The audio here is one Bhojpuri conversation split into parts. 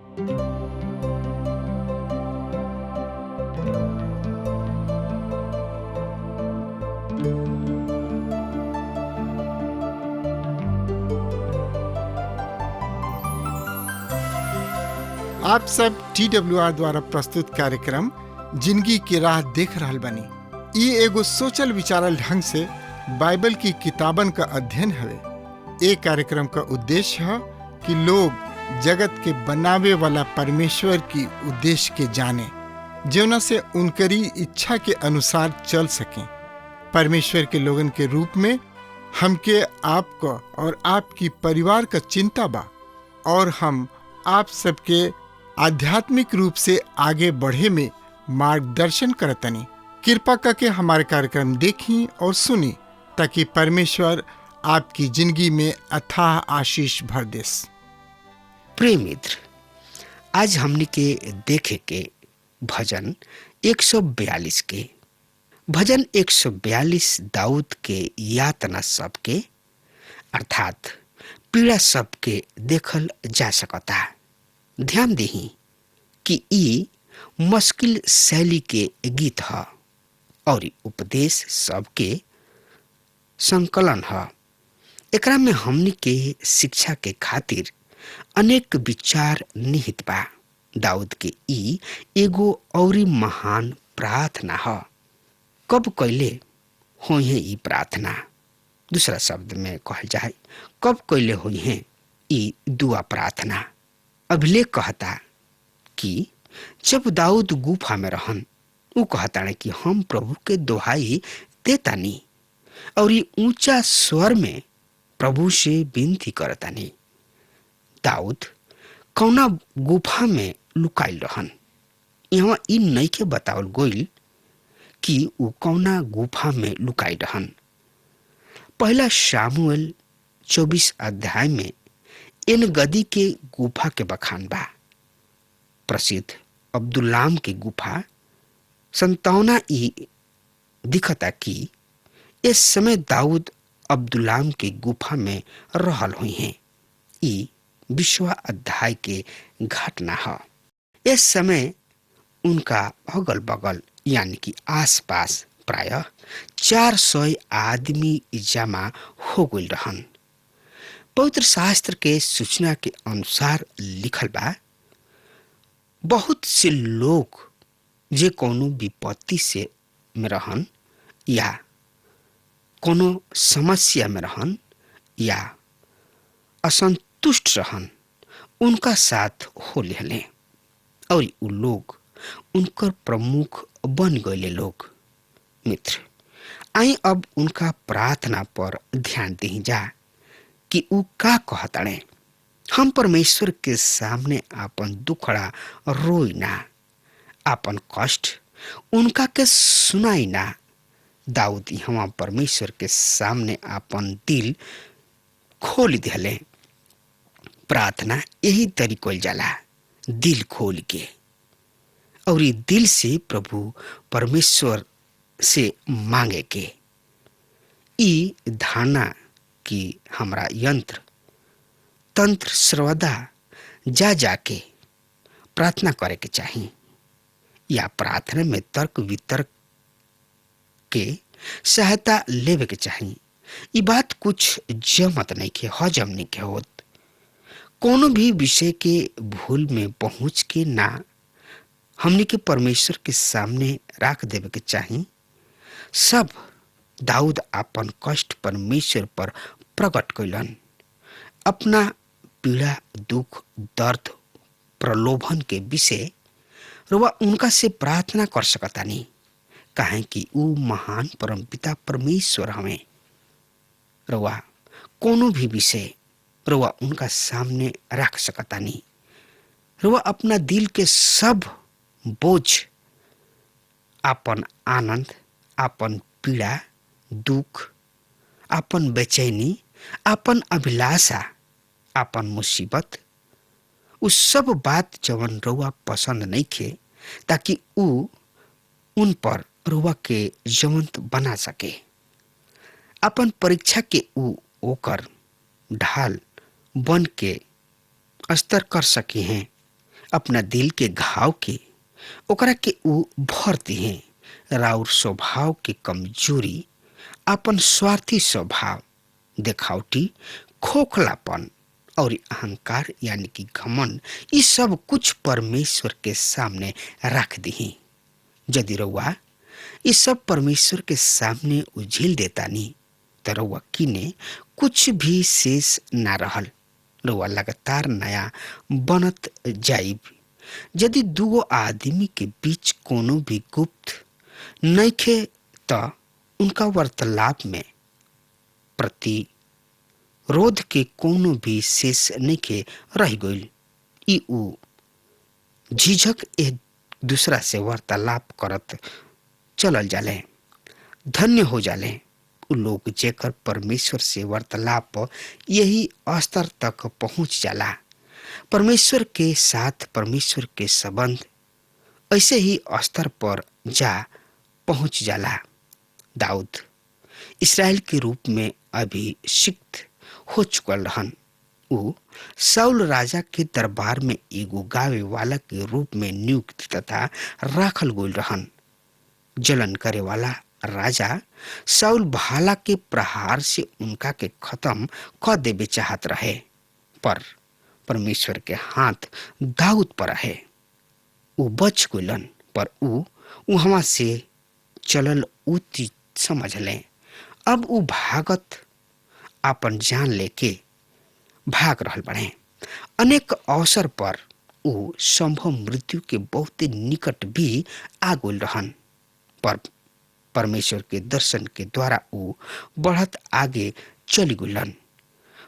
आप सब TWR द्वारा प्रस्तुत कार्यक्रम जिंदगी की राह देख रहल बनी। ई एगो सोचल विचारल ढंग से बाइबल की किताबन का अध्ययन हवे। ए कार्यक्रम का उद्देश्य है कि लोग जगत के बनावे वाला परमेश्वर की उद्देश्य के जाने, जेवना से उनकरी इच्छा के अनुसार चल सकें। परमेश्वर के लोगन के रूप में हमके आपको और आपकी परिवार का चिंता बा, और हम आप सबके आध्यात्मिक रूप से आगे बढ़े में मार्गदर्शन करतनी। कृपा करके हमारे कार्यक्रम देखी और सुनी, ताकि परमेश्वर आपकी जिंदगी में अथाह आशीष भर देस। प्रिय मित्र, आज हमने के देखे के भजन 142 के भजन 142 दाऊद के यातना सब के अर्थात पीड़ा सब के देखल जा सकता। ध्यान देही कि ई मुश्किल शैली के गीत है और उपदेश सब के संकलन है। एकरा में हमनी के शिक्षा के खातिर अनेक विचार निहित बा। दाऊद के ई एगो औरी महान प्रार्थना है। कब कैले होई है ई प्रार्थना? दूसरा शब्द में कहल जाए, कब कैले हुई है ई दुआ प्रार्थना? अभिलेख कहता कि जब दाऊद गुफा में रहन, वो कहता है कि हम प्रभु के दोहाई देतानी और ये ऊंचा स्वर में प्रभु से विनती करतानी। दाऊद कौना गुफा में लुकाइल रहन, यहाँ इ नहीं के बतावल गोइल कि वो कौना गुफा में लुकाइल रहन। पहला शामुएल 24 अध्याय में इन गदी के गुफा के बखान बा। प्रसिद्ध अब्दुल्लाम की गुफा 57 ई दिखता कि इस समय दाऊद अब्दुल्लाम की गुफा में रहल हुई हैं। ई 20वां अध्याय के घटना है। इस समय उनका अगल बगल यानी कि आसपास प्रायः 400 आदमी जमा हो गई रहन। पवित्र शास्त्र के सूचना के अनुसार लिखल बा, बहुत से लोग जे कोनो विपत्ति से में रहन या कोनो समस्या में रहन या असंतुष्ट रहन, उनका साथ हो लेले और उ लोग उनकर प्रमुख बन गए लोग। मित्र, आई अब उनका प्रार्थना पर ध्यान दी जा कि उ का कहताड़े। हम परमेश्वर के सामने आपन दुखड़ा रोई ना, आपन कष्ट उनका के सुनाई ना। दाऊद यहाँ परमेश्वर के सामने आपन दिल खोल दिले। प्रार्थना यही तरीकोल जाला, दिल खोल के, और ये दिल से प्रभु परमेश्वर से मांगे के। ई धारणा कि हमरा यंत्र तंत्र सर्वदा जाके प्रार्थना करे के चाहिए, या प्रार्थना में तर्क वितर्क के सहायता लेवे के चाहिए। ये बात कुछ जमत नहीं के हजम नहीं के होत। कोनो भी विषय के भूल में पहुंच के ना हमने के परमेश्वर के सामने रख देवे के चाहिए। सब दाऊद अपन कष्ट परमेश्वर पर प्रकट कैलन। अपना पीड़ा, दुख, दर्द, प्रलोभन के विषय रुआ उनका से प्रार्थना कर सकता नहीं, काहे कि ऊ महान परमपिता परमेश्वर हमें। रुआ कोनो भी विषय रुआ उनका सामने रख सकता नहीं। रुआ अपना दिल के सब बोझ, अपन आनंद, अपन पीड़ा, दुख, अपन बेचैनी, अपन अभिलाषा, अपन मुसीबत, उस सब बात जवन रुआ पसंद नहीं खे, ताकि ऊ उन पर रुआ के जीवंत बना सके। अपन परीक्षा के ऊ ओकर ढाल बन के अस्तर कर सके हैं अपना दिल के घाव के ओकरा के ऊ भर दिए। राउर स्वभाव के कमजोरी, अपन स्वार्थी स्वभाव, देखावटी, खोखलापन और अहंकार यानी कि घमंड, ये सब कुछ परमेश्वर के सामने रख दी। यदि रउआ ये सब परमेश्वर के सामने उझिल देता नहीं तो रउआ किने कुछ भी शेष ना रहल। रउआ लगातार नया बनत जाइब। यदि दूगो आदमी के बीच कोनो भी गुप्त नइखे तो उनका वार्तालाप में प्रतिरोध के कोनो भी शेष नइखे रह गइल। ई ऊ झिझक एक दूसरा से वार्तालाप करत चलल जाले। धन्य हो जाले उ लोग जेकर परमेश्वर से वार्तालाप यही स्तर तक पहुंच जाला। परमेश्वर के साथ परमेश्वर के संबंध ऐसे ही स्तर पर जा पहुंच जाला। दाऊद इस्राएल के रूप में अभिषिक्त हो चुकल रहन। ऊ साउल राजा के दरबार में एगो गावे वाला के रूप में नियुक्त तथा राखल गइल रहन। जलन करे वाला राजा साउल भाला के प्रहार से उनका के खत्म कर देवे चाहत रहे, पर परमेश्वर के हाथ दाऊद पर है। ऊ बच गइलन, पर ऊ वहां से चलल उचित समझ ले। अब ऊ भागत अपन जान लेके भाग रहल बने। अनेक अवसर पर ऊ संभव मृत्यु के बहुत निकट भी आ गइल रहन, पर परमेश्वर के दर्शन के द्वारा ऊ बढ़त आगे चली गुलन।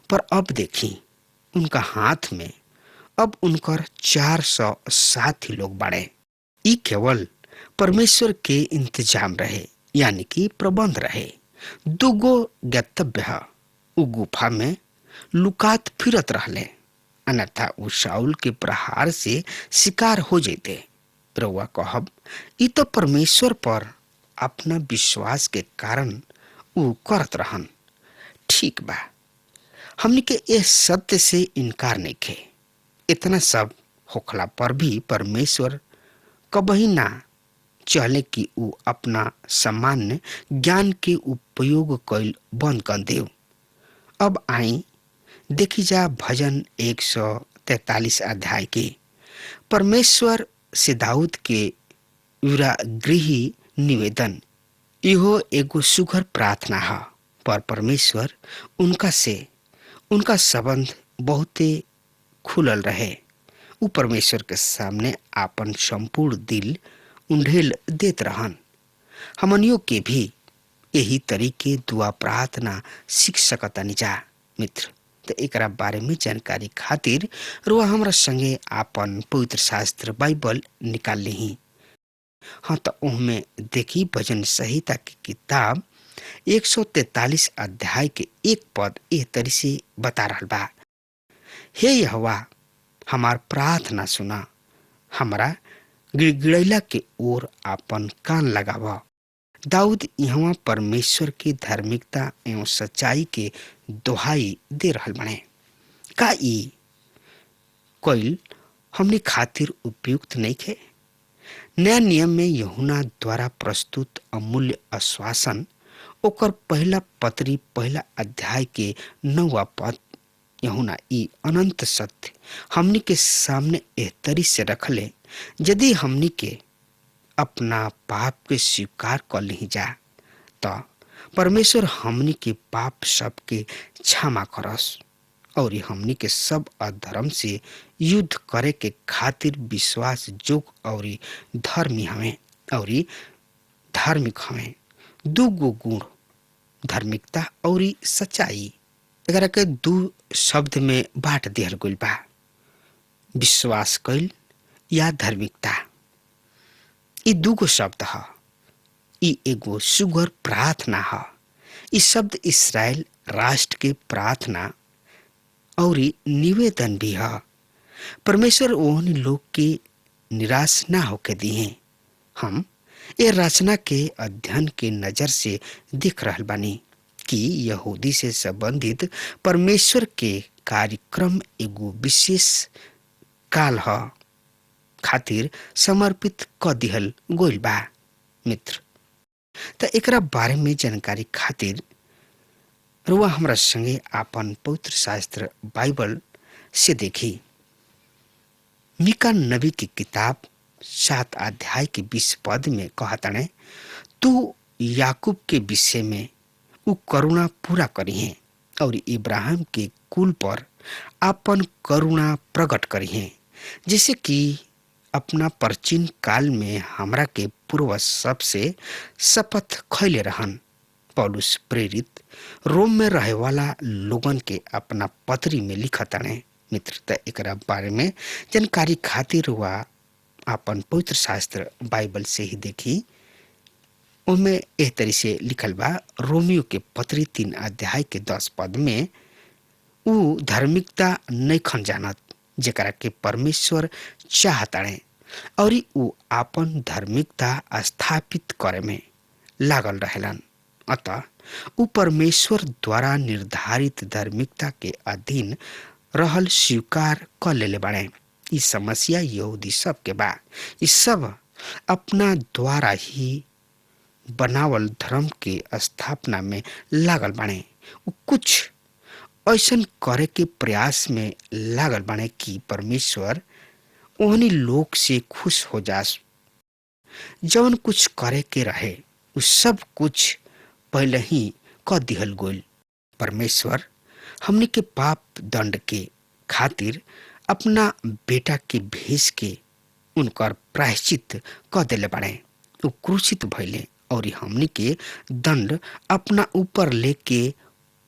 पर अब देखी उनका हाथ में अब उनकर 400 साथी लोग बाड़े। ई केवल परमेश्वर के इंतजाम रहे, यानी कि प्रबंध रहे। दुगो गंतव्य है। ऊ गुफा में लुकात फिरत रहले, अन्यथा ऊ शाऊल के प्रहार से शिकार हो जेते। रउआ कहब ई तो परमेश्वर पर अपना विश्वास के कारण ऊ करत रहन। ठीक बा, हमने के इस सत्य से इनकार नहीं खे। इतना सब होखला पर भी परमेश्वर कबही ना चले कि ऊ अपना सामान्य ज्ञान के उपयोग कइल बंद कर देव। अब आई देखी जा भजन 143 अध्याय के। परमेश्वर से दाऊद के विरागृही निवेदन। इहो एगो सुघर प्रार्थना है, पर परमेश्वर उनका संबंध बहुते खुलल रहे। ऊ परमेश्वर के सामने आपन संपूर्ण दिल उंडेल देत रहन। हमनियों के भी यही तरीके दुआ प्रार्थना सीख सकतानी जा मित्र। तो एकरा बारे में जानकारी खातिर रुआ हमरा संगे आपन पवित्र शास्त्र बाइबल निकाल ली। हाँ, तो उनमें देखी भजन संहिता की किताब 143 अध्याय के एक पद एह तरी से बता रहा बा। हे यहोवा, हमार प्रार्थना सुना, हमारा गिड़गिड़ैला के ओर आपन कान लगावा। दाऊद यहाँ परमेश्वर की धार्मिकता एवं सच्चाई के दोहाई दे रहल बने। का ई कोइल हमने खातिर उपयुक्त नहीं खे? नया नियम में यूहन्ना द्वारा प्रस्तुत अमूल्य आश्वासन ओकर पहला पत्री पहला अध्याय के 9वां पद यूहन्ना ई अनंत सत्य हमनी के सामने एहतरी से रखले। यदि हमनी के अपना पाप के स्वीकार कर ली जा तो परमेश्वर हमनी के पाप सब के क्षमा करस और हमनी के सब अधर्म से युद्ध करे के खातिर विश्वास जोग और धर्मी हमें और धार्मिक हमें। दूगो गुण धार्मिकता और सच्चाई एकरा के दू शब्द में बांट दिहल गइल बा, विश्वास कइल या धार्मिकता। ई दूगो शब्द ह। ई एगो सुगर प्रार्थना ह। ई शब्द इस्राएल राष्ट्र के प्रार्थना और निवेदन भी है। परमेश्वर ओहन लोग के निराश ना होके दिए। हम ये रचना के अध्ययन के नजर से देख रहल बानी कि यहूदी से संबंधित परमेश्वर के कार्यक्रम एगो विशेष काल है खातिर समर्पित क दिहल गोइल बा। मित्र, त एकरा बारे में जानकारी खातिर रुआ हमरा संगे आपन पवित्र शास्त्र बाइबल से देखी। मीका नबी की किताब 7 अध्याय के 20 पद में कहताने, तू याकूब के विषय में उ करुणा पूरा करी है और इब्राहिम के कुल पर आपन करुणा प्रकट करी है, जैसे कि अपना प्राचीन काल में हमरा के पूर्वज सबसे शपथ खैले रहन। पौलुस प्रेरित रोम में रहे वाला लोगन के अपना पत्री में लिखताने। मित्रता एकरा बारे में जानकारी खातिर हुआ आपन पवित्र शास्त्र बाइबल से ही देखी। उनमें एह तरी से लिखल बा, रोमियो के पत्री 3 अध्याय के 10 पद में, उ धार्मिकता नइखन जानत जेकरा के परमेश्वर चाहताड़े और उ आपन धार्मिकता स्थापित करे में लागल रहेलन। अतः उ परमेश्वर द्वारा निर्धारित धार्मिकता के अधीन रहल स्वीकार कर लेले बाड़े। ई समस्या यहूदी सब के बा। ई सब अपना द्वारा ही बनावल धर्म के स्थापना में लागल बाड़े। उ कुछ ऐसन करे के प्रयास में लागल बाड़े कि परमेश्वर ओहनी लोग से खुश हो जास। जवन कुछ करे के रहे उ सब कुछ पहले ही क दिहल गोइल। परमेश्वर हमनी के पाप दंड के खातिर अपना बेटा के भेज के उनकर प्रायश्चित क देले बाड़े। उ क्रूसित भइले और हमनी के दंड अपना ऊपर लेके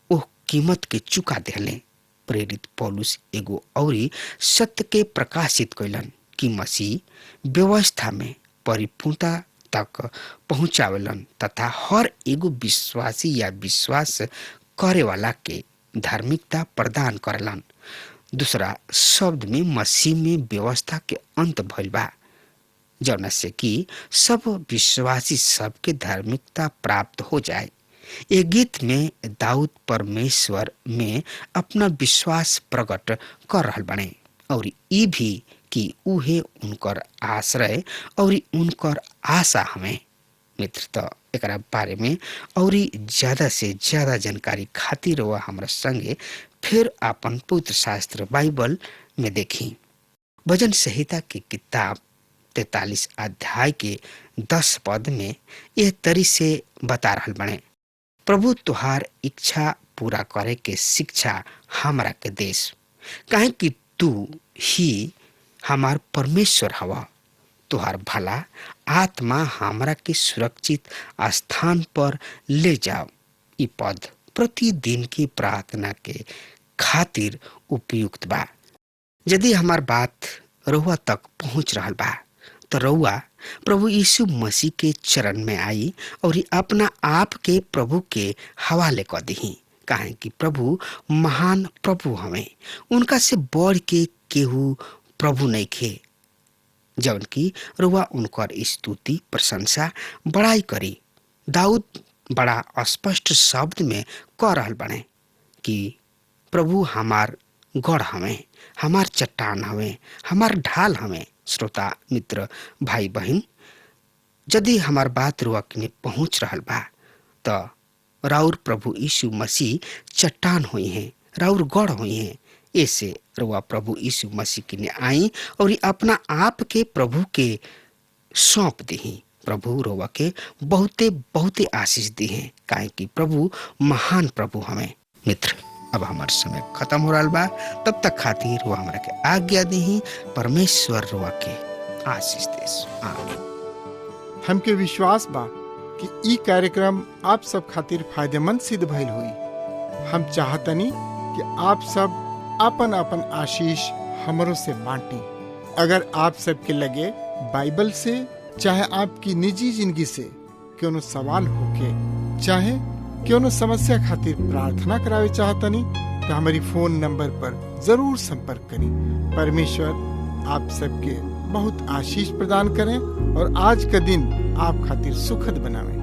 ओह कीमत के चुका देले। प्रेरित पौलुस एगो औरी सत्य के प्रकाशित कैलन कि मसीह व्यवस्था में परिपूर्णता तक पहुंचावेलन तथा हर एगो विश्वासी या विश्वास करे वाला के धार्मिकता प्रदान करलन। दूसरा शब्द में मसीह में व्यवस्था के अंत भइल बा, जौना से कि सब विश्वासी सबके धार्मिकता प्राप्त हो जाए। ये गीत में दाऊद परमेश्वर में अपना विश्वास प्रकट कर रहल बने और ई भी कि उहे उनकर आश्रय और उनकर आशा हमें। मित्र, तो एकरा बारे में और ज्यादा से ज्यादा जानकारी खातिर वह हमरा संगे फिर आपन पवित्र शास्त्र बाइबल में देखी। भजन संहिता की किताब 43 अध्याय के 10 पद में यह तरी से बता रहल बने, प्रभु तुहार इच्छा पूरा करे के शिक्षा हमरा के देश, काहे कि तू ही हमार परमेश्वर हवा। तुहार भला आत्मा हमरा के सुरक्षित स्थान पर ले जाओ। ई पद प्रतिदिन की प्रार्थना के खातिर उपयुक्त बा। यदि हमार बात रउआ तक पहुंच रहल बा तो रउआ प्रभु यीशु मसीह के चरण में आई और अपना आप के प्रभु के हवाले कर दही, काहे कि प्रभु महान प्रभु हमें, उनका से बढ़ के केहू प्रभु नहीं खे। जौन की रुआ उनकर स्तुति प्रशंसा बड़ाई करी। दाऊद बड़ा स्पष्ट शब्द में कह रहल बने कि प्रभु हमार गढ़ हमें, हमार चट्टान हमें, हमार ढाल हमें। श्रोता मित्र भाई बहन, यदि हमार बात रुआ के पहुंच रहल बा तो राउर प्रभु यीशु मसीह चट्टान हुई हैं, राउर गढ़ हुई हैं। ऐसे रुआ प्रभु यीशु मसीह के आई और अपना आप के प्रभु के सौंप दी। प्रभु रुआ के बहुते बहुते आशीष दी है, काहे कि प्रभु महान प्रभु हमें। मित्र, अब हमार समय खत्म हो रहा बा, तब तक खातिर रुआ हमरा के आज्ञा दी। परमेश्वर रुआ के आशीष देस। आमीन। हमके विश्वास बा कि ई कार्यक्रम आप सब खातिर फायदेमंद सिद्ध भइल हुई। हम चाहतनी कि आप सब अपन अपन आशीष हमरों से बांटी। अगर आप सबके लगे बाइबल से चाहे आपकी निजी जिंदगी से क्यों सवाल होके चाहे क्यों समस्या खातिर प्रार्थना करावे चाहतनी तो हमारी फोन नंबर पर जरूर संपर्क करें। परमेश्वर आप सबके बहुत आशीष प्रदान करें और आज का दिन आप खातिर सुखद बनावे।